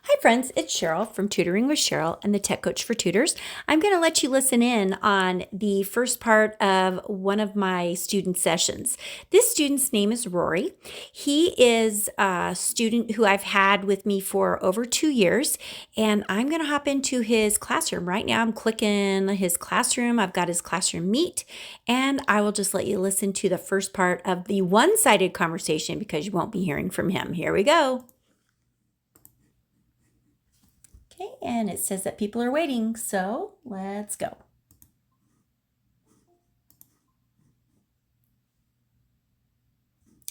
Hi friends, it's Sheryl from Tutoring with Sheryl and the Tech Coach for Tutors. I'm going to let you listen in on the first part of one of my student sessions. This student's name is Rory. He is a student who I've had with me for over 2 years, and I'm going to hop into his classroom. Right now I'm clicking his classroom. I've got his classroom meet, and I will just let you listen to the first part of the one-sided conversation because you won't be hearing from him. Here we go. Okay, and it says that people are waiting, so let's go.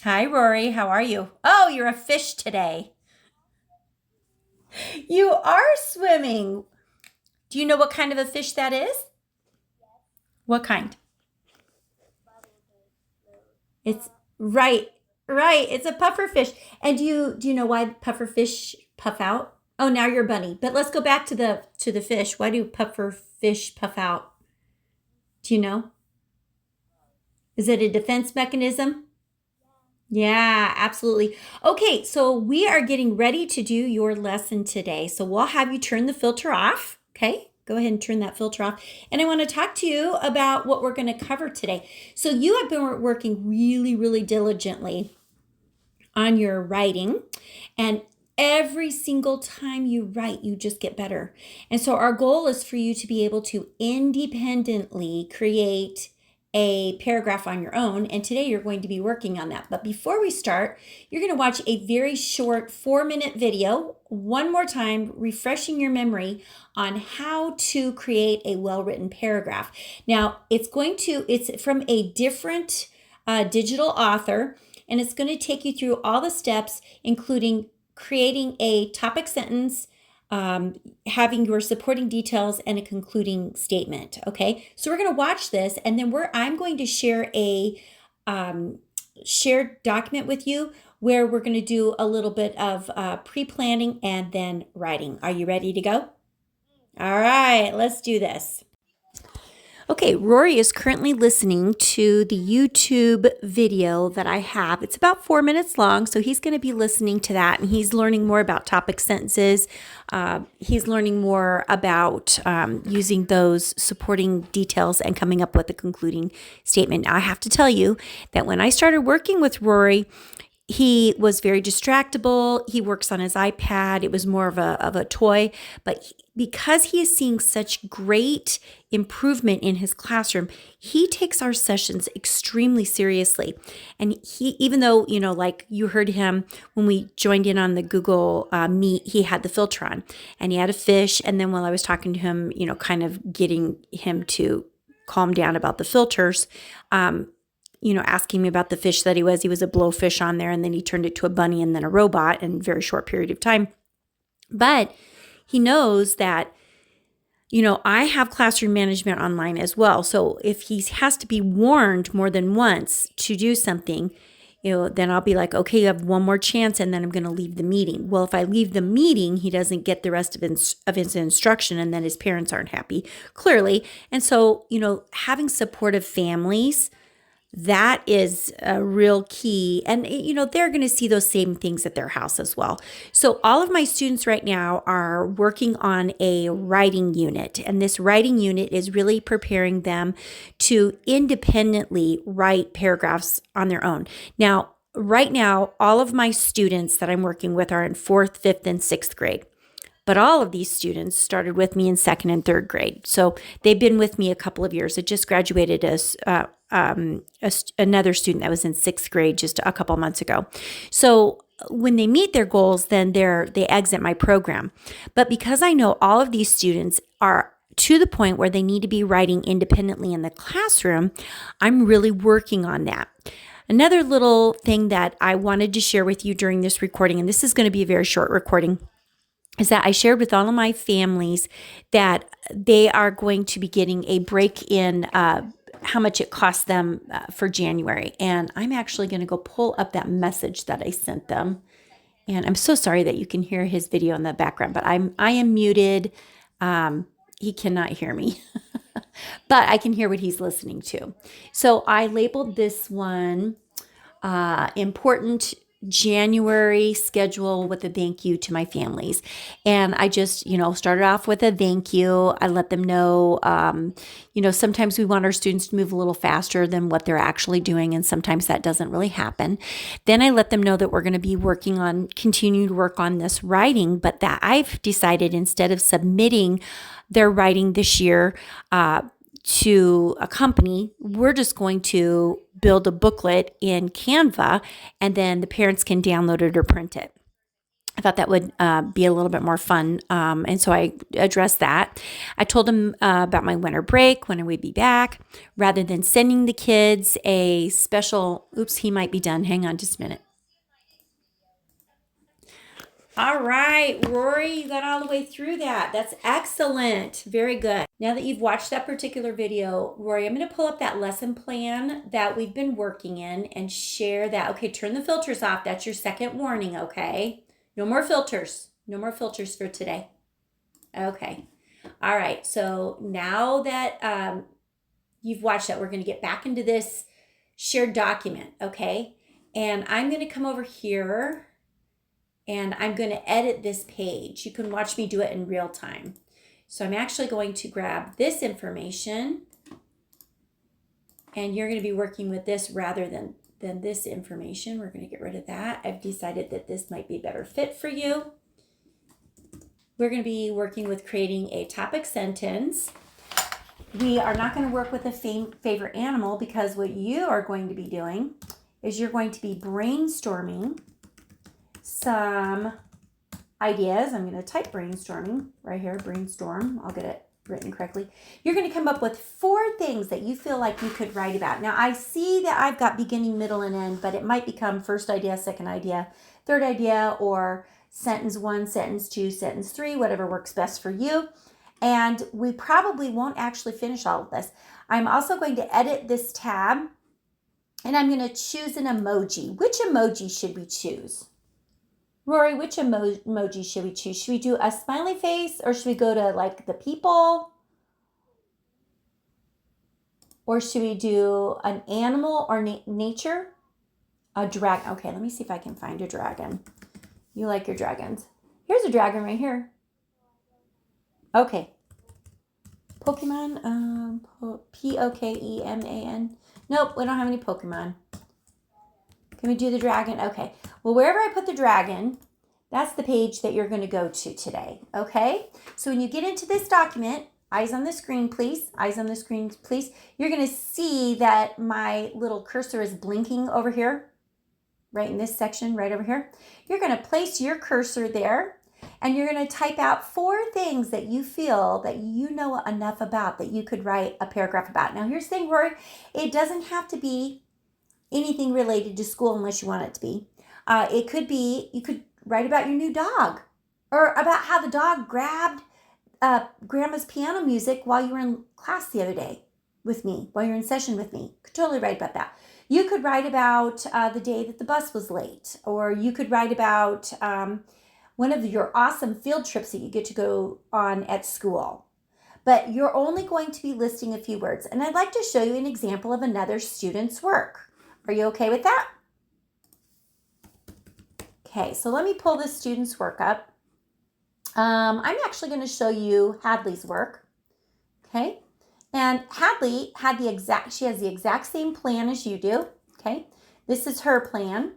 Hi, Rory. How are you? Oh, you're a fish today. You are swimming. Do you know what kind of a fish that is? What kind? It's right, right. It's a puffer fish. And do you know why puffer fish puff out? Oh, now you're a bunny. But let's go back to the fish. Why do puffer fish puff out? Do you know? Is it a defense mechanism? Yeah, absolutely. Okay, so we are getting ready to do your lesson today. So we'll have you turn the filter off. Okay, go ahead and turn that filter off. And I want to talk to you about what we're going to cover today. So you have been working really, really diligently on your writing, and every single time you write, you just get better. And so our goal is for you to be able to independently create a paragraph on your own. And today you're going to be working on that. But before we start, you're going to watch a very short 4-minute video one more time, refreshing your memory on how to create a well-written paragraph. Now, it's from a different digital author, and it's going to take you through all the steps, including creating a topic sentence, having your supporting details, and a concluding statement. Okay, so we're going to watch this, and then I'm going to share a shared document with you where we're going to do a little bit of pre-planning and then writing. Are you ready to go? All right, let's do this. Okay, Rory is currently listening to the YouTube video that I have. It's about 4 minutes long, so he's going to be listening to that, and he's learning more about topic sentences. He's learning more about using those supporting details and coming up with a concluding statement. Now, I have to tell you that when I started working with Rory, he was very distractible. He works on his iPad. It was more of a toy, but because he is seeing such great improvement in his classroom, he takes our sessions extremely seriously. And even though, like you heard him when we joined in on the Google Meet, he had the filter on and he had a fish. And then while I was talking to him, kind of getting him to calm down about the filters, asking me about the fish that he was a blowfish on there, and then he turned it to a bunny and then a robot in a very short period of time. But he knows that, I have classroom management online as well. So if he has to be warned more than once to do something, then I'll be like, okay, you have one more chance, and then I'm going to leave the meeting. Well, if I leave the meeting, he doesn't get the rest of his instruction, and then his parents aren't happy, clearly. And so, having supportive families, that is a real key. And, they're going to see those same things at their house as well. So all of my students right now are working on a writing unit. And this writing unit is really preparing them to independently write paragraphs on their own. Now, right now, all of my students that I'm working with are in 4th, 5th, and 6th grade. But all of these students started with me in 2nd and 3rd grade. So they've been with me a couple of years. I just graduated as another student that was in 6th grade just a couple months ago. So when they meet their goals, then they exit my program. But because I know all of these students are to the point where they need to be writing independently in the classroom, I'm really working on that. Another little thing that I wanted to share with you during this recording, and this is going to be a very short recording, is that I shared with all of my families that they are going to be getting a break in how much it costs them for January. And I'm actually going to go pull up that message that I sent them. And I'm so sorry that you can hear his video in the background, but I am muted. He cannot hear me, but I can hear what he's listening to. So I labeled this one important January schedule with a thank you to my families. And I just, started off with a thank you. I let them know, sometimes we want our students to move a little faster than what they're actually doing. And sometimes that doesn't really happen. Then I let them know that we're going to be continuing to work on this writing, but that I've decided instead of submitting their writing this year, to a company, we're just going to build a booklet in Canva, and then the parents can download it or print it. I thought that would be a little bit more fun, and so I addressed that. I told them about my winter break, when I would be back, rather than sending the kids a special, oops, he might be done. Hang on just a minute. All right, Rory, you got all the way through that. That's excellent. Very good. Now that you've watched that particular video, Rory, I'm going to pull up that lesson plan that we've been working in and share that. Okay, turn the filters off. That's your second warning, okay? No more filters. No more filters for today. Okay. All right, so now that you've watched that, we're going to get back into this shared document, okay? And I'm going to come over here and I'm going to edit this page. You can watch me do it in real time. So I'm actually going to grab this information, and you're going to be working with this rather than this information. We're going to get rid of that. I've decided that this might be a better fit for you. We're going to be working with creating a topic sentence. We are not going to work with a favorite animal, because what you are going to be doing is you're going to be brainstorming some ideas. I'm going to type brainstorming right here, brainstorm. I'll get it written correctly. You're going to come up with 4 things that you feel like you could write about. Now, I see that I've got beginning, middle, and end, but it might become first idea, second idea, third idea, or sentence 1, sentence 2, sentence 3, whatever works best for you. And we probably won't actually finish all of this. I'm also going to edit this tab, and I'm going to choose an emoji. Which emoji should we choose? Rory, which emoji should we choose? Should we do a smiley face, or should we go to like the people? Or should we do an animal or nature? A dragon. Okay, let me see if I can find a dragon. You like your dragons. Here's a dragon right here. Okay. Pokemon, Pokeman. Nope, we don't have any Pokemon. Can we do the dragon? Okay. Well, wherever I put the dragon, that's the page that you're going to go to today. Okay? So when you get into this document, eyes on the screen, please. Eyes on the screen, please. You're going to see that my little cursor is blinking over here, right in this section, right over here. You're going to place your cursor there, and you're going to type out 4 things that you feel that you know enough about that you could write a paragraph about. Now, here's the thing, Rory. It doesn't have to be anything related to school unless you want it to be. It could be, you could write about your new dog, or about how the dog grabbed grandma's piano music while you were in class the other day with me, while you're in session with me. You could totally write about that. You could write about the day that the bus was late, or you could write about one of your awesome field trips that you get to go on at school. But you're only going to be listing a few words. And I'd like to show you an example of another student's work. Are you okay with that? Okay, so let me pull this student's work up. I'm actually going to show you Hadley's work. Okay, and Hadley she has the exact same plan as you do. Okay, this is her plan.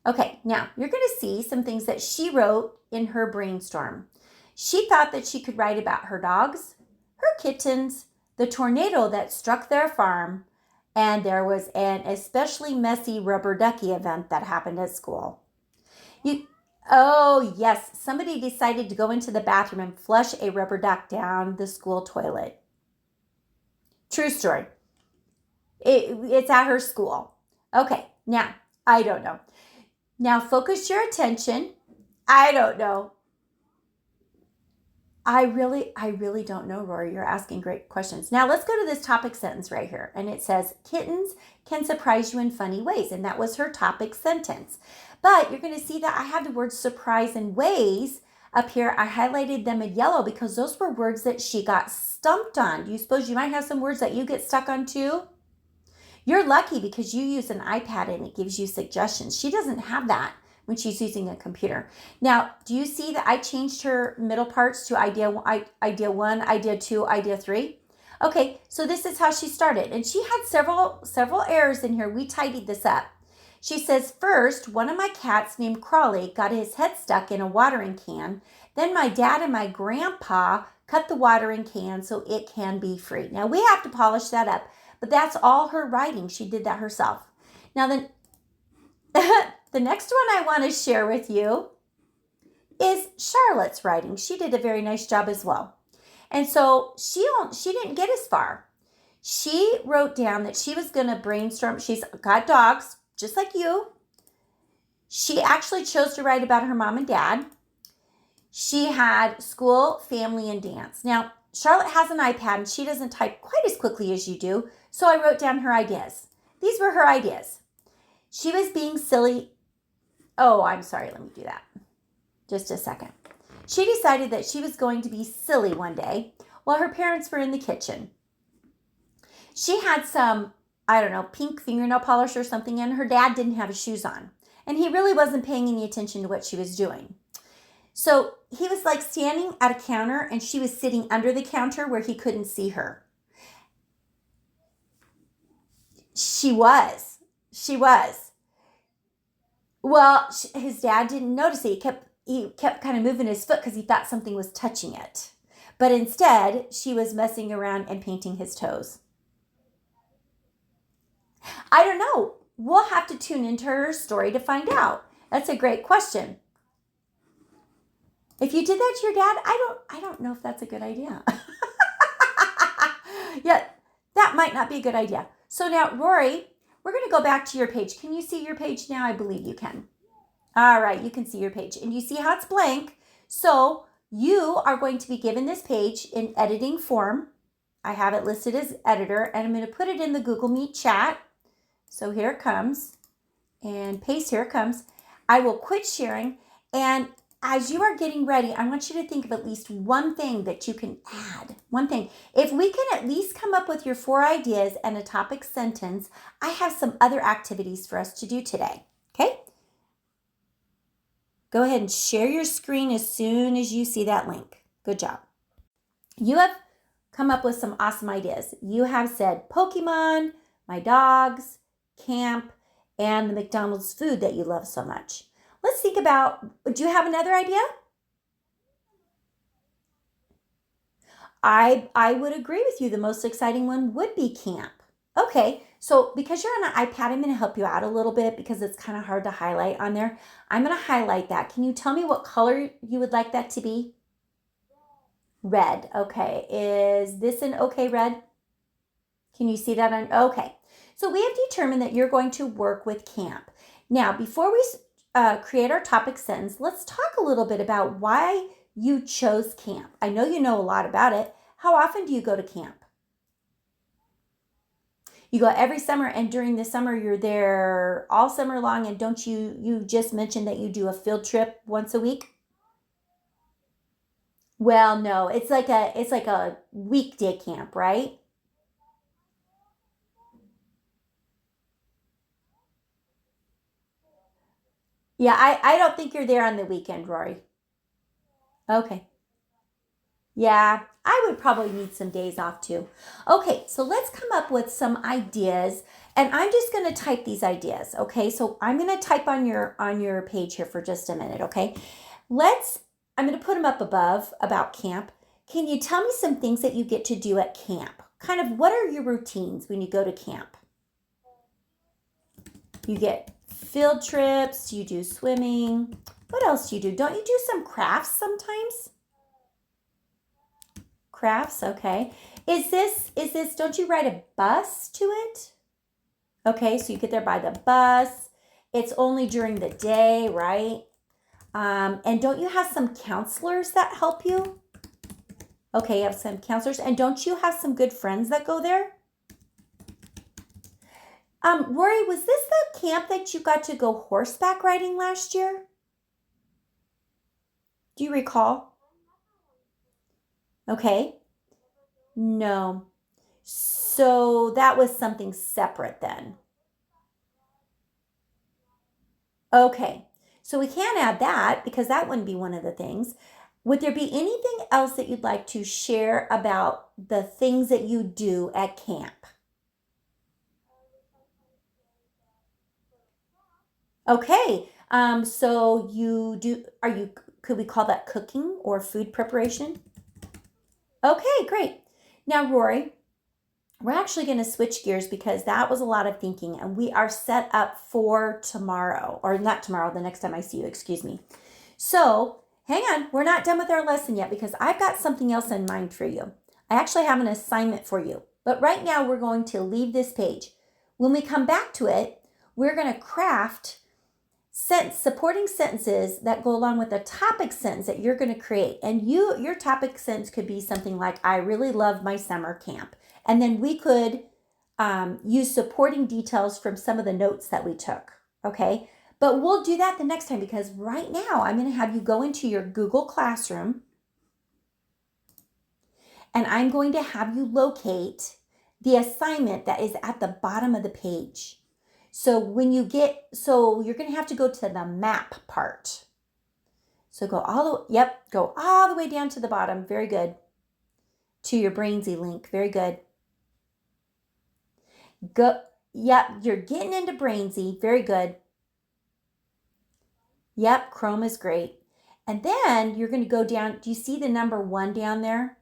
Okay, now you're going to see some things that she wrote in her brainstorm. She thought that she could write about her dogs, her kittens, the tornado that struck their farm, and there was an especially messy rubber ducky event that happened at school. Oh, yes, somebody decided to go into the bathroom and flush a rubber duck down the school toilet. True story. It's at her school. Okay, now, I don't know. Now, focus your attention. I don't know. I really don't know, Rory. You're asking great questions. Now let's go to this topic sentence right here. And it says, kittens can surprise you in funny ways. And that was her topic sentence. But you're going to see that I have the words surprise and ways up here. I highlighted them in yellow because those were words that she got stumped on. Do you suppose you might have some words that you get stuck on too? You're lucky because you use an iPad and it gives you suggestions. She doesn't have that when she's using a computer. Now, do you see that I changed her middle parts to idea 1, idea 2, idea 3? Okay, so this is how she started. And she had several errors in here. We tidied this up. She says, first, one of my cats named Crawley got his head stuck in a watering can. Then my dad and my grandpa cut the watering can so it can be free. Now, we have to polish that up, but that's all her writing. She did that herself. Now, then, the next one I want to share with you is Charlotte's writing. She did a very nice job as well. And so she didn't get as far. She wrote down that she was going to brainstorm. She's got dogs, just like you. She actually chose to write about her mom and dad. She had school, family, and dance. Now, Charlotte has an iPad and she doesn't type quite as quickly as you do, so I wrote down her ideas. These were her ideas. She was being silly. Oh, I'm sorry. Let me do that. Just a second. She decided that she was going to be silly one day while her parents were in the kitchen. She had some, I don't know, pink fingernail polish or something, and her dad didn't have his shoes on. And he really wasn't paying any attention to what she was doing. So he was like standing at a counter and she was sitting under the counter where he couldn't see her. She was. Well, his dad didn't notice it. He kept kind of moving his foot because he thought something was touching it. But instead, she was messing around and painting his toes. I don't know. We'll have to tune into her story to find out. That's a great question. If you did that to your dad, I don't know if that's a good idea. Yeah, that might not be a good idea. So now, Rory, we're going to go back to your page. Can you see your page now? I believe you can. All right, you can see your page. And you see how it's blank. So you are going to be given this page in editing form. I have it listed as editor, and I'm going to put it in the Google Meet chat. So here it comes. And paste, here it comes. I will quit sharing. And as you are getting ready, I want you to think of at least one thing that you can add. One thing. If we can at least come up with your 4 ideas and a topic sentence, I have some other activities for us to do today. Okay? Go ahead and share your screen as soon as you see that link. Good job. You have come up with some awesome ideas. You have said Pokemon, my dogs, camp, and the McDonald's food that you love so much. Let's think about, do you have another idea? I would agree with you. The most exciting one would be camp. Okay, so because you're on an iPad, I'm going to help you out a little bit because it's kind of hard to highlight on there. I'm going to highlight that. Can you tell me what color you would like that to be? Red. Okay, is this an okay red? Can you see that on? Okay, so we have determined that you're going to work with camp. Now, before we create our topic sentence, let's talk a little bit about why you chose camp. I know you know a lot about it. How often do you go to camp? You go every summer, and during the summer you're there all summer long, and don't you just mentioned that you do a field trip once a week? Well, no, it's like a weekday camp, right? Yeah, I don't think you're there on the weekend, Rory. Okay. Yeah, I would probably need some days off too. Okay, so let's come up with some ideas, and I'm just going to type these ideas, okay? So I'm going to type on your page here for just a minute, okay? I'm going to put them up above about camp. Can you tell me some things that you get to do at camp? Kind of what are your routines when you go to camp? You get field trips, you do swimming. What else do you do? Don't you do some crafts sometimes? Crafts, okay. Don't you ride a bus to it? Okay, so you get there by the bus. It's only during the day, right? And don't you have some counselors that help you? Okay, you have some counselors. And don't you have some good friends that go there? Rory, was this the camp that you got to go horseback riding last year? Do you recall? Okay. No. So that was something separate then. Okay, so we can't add that because that wouldn't be one of the things. Would there be anything else that you'd like to share about the things that you do at camp? Okay, so you do, could we call that cooking or food preparation? Okay, great. Now, Rory, we're actually going to switch gears because that was a lot of thinking and we are set up for tomorrow, or not tomorrow, the next time I see you, excuse me. So hang on, we're not done with our lesson yet because I've got something else in mind for you. I actually have an assignment for you, but right now we're going to leave this page. When we come back to it, we're going to craft supporting sentences that go along with the topic sentence that you're going to create. And your topic sentence could be something like, I really love my summer camp. And then we could use supporting details from some of the notes that we took. Okay. But we'll do that the next time because right now I'm going to have you go into your Google Classroom and I'm going to have you locate the assignment that is at the bottom of the page. So you're going to have to go to the map part. So go all the way down to the bottom. Very good. To your Brainsy link. Very good. Yep, you're getting into Brainsy. Very good. Yep, Chrome is great. And then you're going to go down. Do you see the number 1 down there?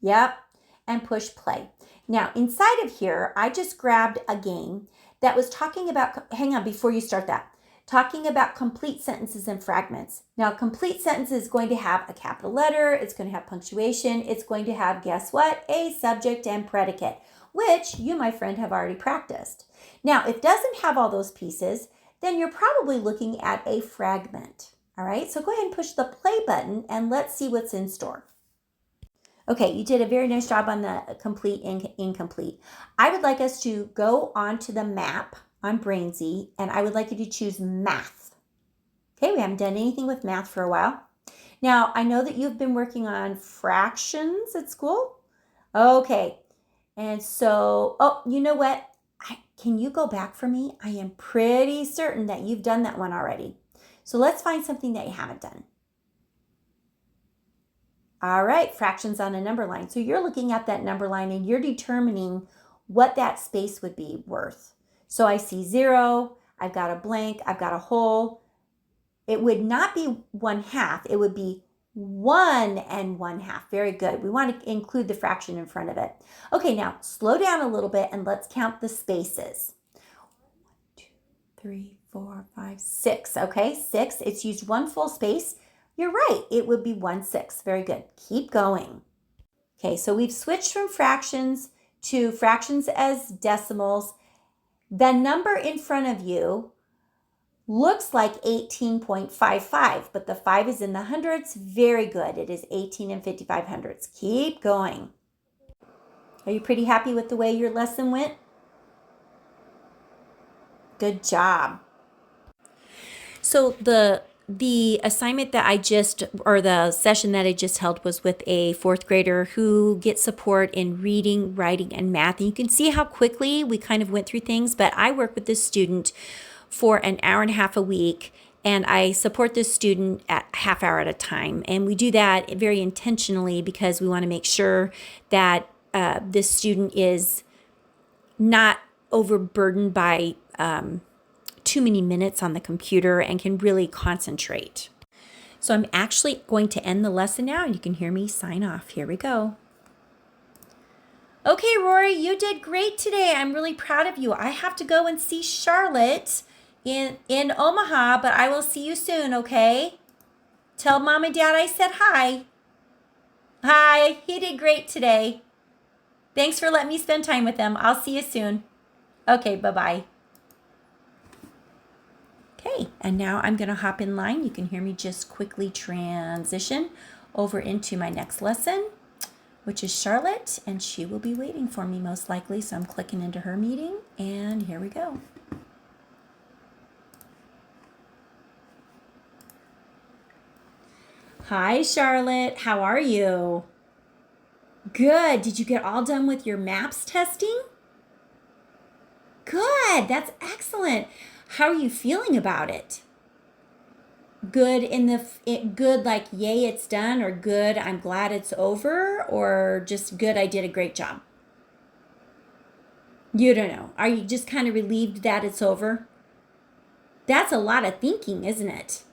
Yep. And push play. Now, inside of here, I just grabbed a game that was talking about, hang on, before you start that, talking about complete sentences and fragments. Now, complete sentence is going to have a capital letter, it's going to have punctuation, it's going to have, guess what? A subject and predicate, which you, my friend, have already practiced. Now, if it doesn't have all those pieces, then you're probably looking at a fragment. All right, so go ahead and push the play button and let's see what's in store. Okay, you did a very nice job on the complete and incomplete. I would like us to go onto the map on Brainsy, and I would like you to choose math. Okay, we haven't done anything with math for a while. Now, I know that you've been working on fractions at school. Okay, and so, oh, you know what? Can you go back for me? I am pretty certain that you've done that one already. So let's find something that you haven't done. All right, fractions on a number line. So you're looking at that number line and you're determining what that space would be worth. So I see 0, I've got a blank, I've got a whole. It would not be 1/2, it would be 1 1/2. Very good. We want to include the fraction in front of it. Okay, now slow down a little bit and let's count the spaces. 1, 2, 3, 4, 5, 6. Okay, 6. It's used 1 full space. You're right, it would be 1/6. Very good. Keep going. Okay, so we've switched from fractions to fractions as decimals. The number in front of you looks like 18.55, but the 5 is in the hundreds. Very good. It is 18 55 hundredths. Keep going. Are you pretty happy with the way your lesson went? Good job. So the assignment that the session that I just held was with a 4th grader who gets support in reading, writing, and math. And you can see how quickly we kind of went through things, but I work with this student for an hour and a half a week, and I support this student at half hour at a time. And we do that very intentionally because we want to make sure that this student is not overburdened by too many minutes on the computer and can really concentrate. So I'm actually going to end the lesson now and you can hear me sign off. Here we go. Okay, Rory, you did great today. I'm really proud of you. I have to go and see Charlotte in Omaha, but I will see you soon, okay? Tell Mom and Dad I said hi. Hi, he did great today. Thanks for letting me spend time with him. I'll see you soon. Okay, bye-bye. Okay, and now I'm going to hop in line. You can hear me just quickly transition over into my next lesson, which is Charlotte, and she will be waiting for me most likely. So I'm clicking into her meeting, and here we go. Hi, Charlotte. How are you? Good. Did you get all done with your MAPS testing? Good. That's excellent. How are you feeling about it? Good good like yay it's done, or good I'm glad it's over, or just good I did a great job? You don't know. Are you just kind of relieved that it's over? That's a lot of thinking, isn't it?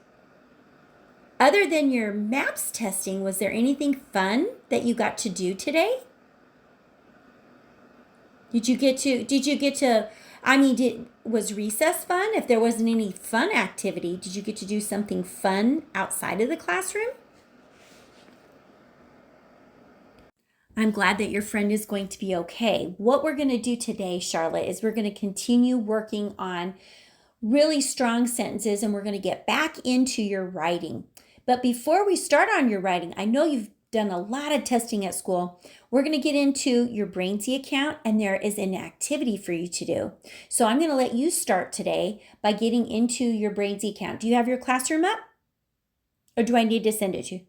Other than your MAPS testing, was there anything fun that you got to do today? Did you get to I mean, was recess fun? If there wasn't any fun activity, did you get to do something fun outside of the classroom? I'm glad that your friend is going to be okay. What we're going to do today, Charlotte, is we're going to continue working on really strong sentences, and we're going to get back into your writing. But before we start on your writing, I know you've done a lot of testing at school. We're going to get into your Brainsy account, and there is an activity for you to do. So I'm going to let you start today by getting into your Brainsy account. Do you have your classroom up? Or do I need to send it to you?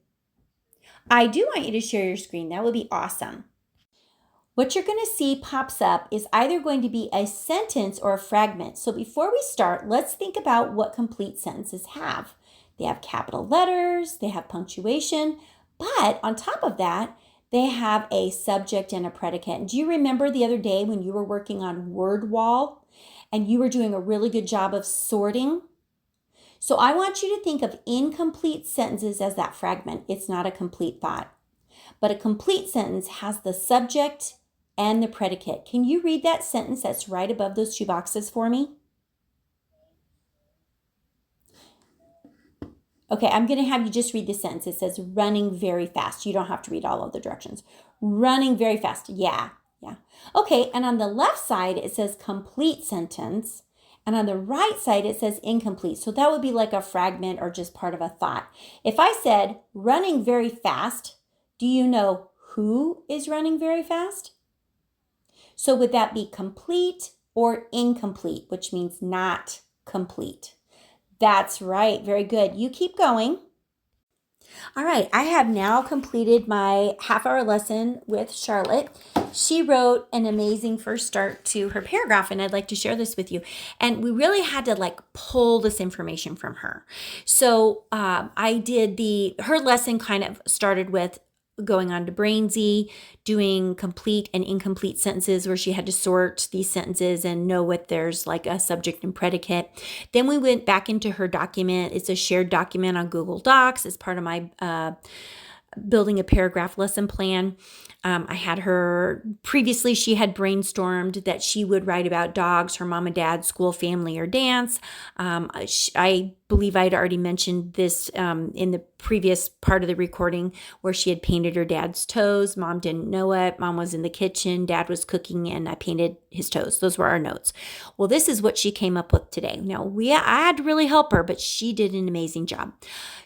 I do want you to share your screen. That would be awesome. What you're going to see pops up is either going to be a sentence or a fragment. So before we start, let's think about what complete sentences have. They have capital letters, they have punctuation, but on top of that, they have a subject and a predicate. And do you remember the other day when you were working on word wall and you were doing a really good job of sorting? So I want you to think of incomplete sentences as that fragment. It's not a complete thought. But a complete sentence has the subject and the predicate. Can you read that sentence that's right above those two boxes for me? Okay, I'm going to have you just read the sentence. It says running very fast. You don't have to read all of the directions. Running very fast. Yeah, yeah. Okay, and on the left side, it says complete sentence. And on the right side, it says incomplete. So that would be like a fragment or just part of a thought. If I said running very fast, do you know who is running very fast? So would that be complete or incomplete, which means not complete? That's right. Very good. You keep going. All right. I have now completed my half-hour lesson with Charlotte. She wrote an amazing first start to her paragraph, and I'd like to share this with you. And we really had to pull this information from her. So I did her lesson kind of started with going on to Brainsy, doing complete and incomplete sentences where she had to sort these sentences and know what there's like a subject and predicate. Then we went back into her document. It's a shared document on Google Docs. It's part of my building a paragraph lesson plan. I had her previously, she had brainstormed that she would write about dogs, her mom and dad, school, family, or dance. I believe I'd already mentioned this in the previous part of the recording where she had painted her dad's toes. Mom didn't know it. Mom was in the kitchen. Dad was cooking, and I painted his toes. Those were our notes. Well, this is what she came up with today. Now, I had to really help her, but she did an amazing job.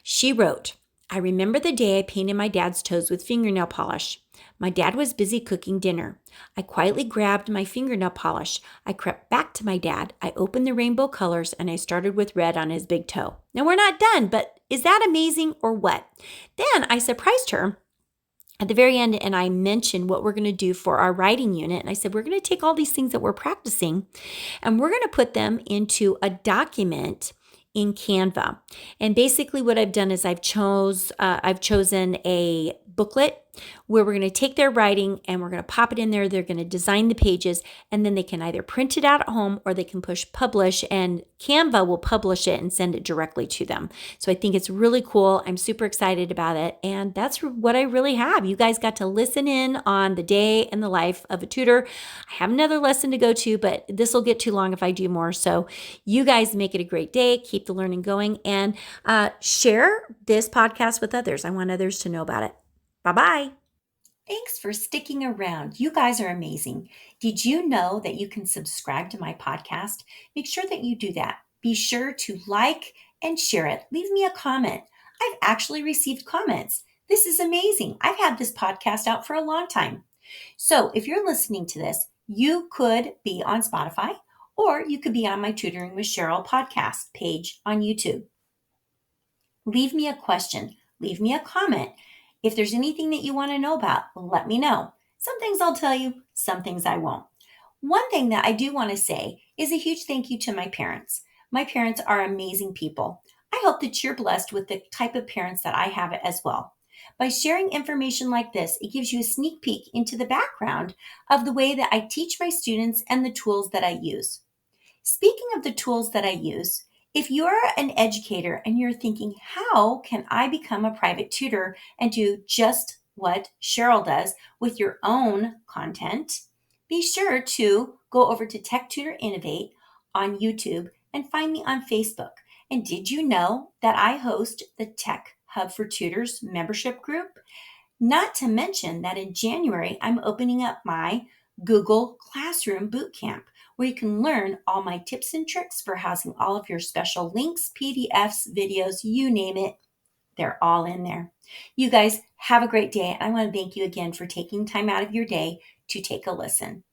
She wrote, I remember the day I painted my dad's toes with fingernail polish. My dad was busy cooking dinner. I quietly grabbed my fingernail polish. I crept back to my dad. I opened the rainbow colors, and I started with red on his big toe. Now, we're not done, but is that amazing or what? Then I surprised her at the very end, and I mentioned what we're going to do for our writing unit. And I said, we're going to take all these things that we're practicing, and we're going to put them into a document in Canva. And basically what I've done is I've chosen a booklet where we're going to take their writing and we're going to pop it in there. They're going to design the pages, and then they can either print it out at home or they can push publish, and Canva will publish it and send it directly to them. So I think it's really cool. I'm super excited about it. And that's what I really have. You guys got to listen in on the day and the life of a tutor. I have another lesson to go to, but this will get too long if I do more. So you guys make it a great day. Keep the learning going, and share this podcast with others. I want others to know about it. Bye-bye. Thanks for sticking around. You guys are amazing. Did you know that you can subscribe to my podcast? Make sure that you do that. Be sure to like and share it. Leave me a comment. I've actually received comments. This is amazing. I've had this podcast out for a long time. So if you're listening to this, you could be on Spotify, or you could be on my Tutoring with Sheryl podcast page on YouTube. Leave me a question. Leave me a comment. If there's anything that you want to know about, let me know. Some things I'll tell you, some things I won't. One thing that I do want to say is a huge thank you to my parents. My parents are amazing people. I hope that you're blessed with the type of parents that I have as well. By sharing information like this, it gives you a sneak peek into the background of the way that I teach my students and the tools that I use. Speaking of the tools that I use, if you're an educator and you're thinking, how can I become a private tutor and do just what Sheryl does with your own content? Be sure to go over to Tech Tutor Innovate on YouTube and find me on Facebook. And did you know that I host the Tech Hub for Tutors membership group? Not to mention that in January, I'm opening up my Google Classroom Bootcamp, where you can learn all my tips and tricks for housing all of your special links, PDFs, videos, you name it. They're all in there. You guys have a great day. I want to thank you again for taking time out of your day to take a listen.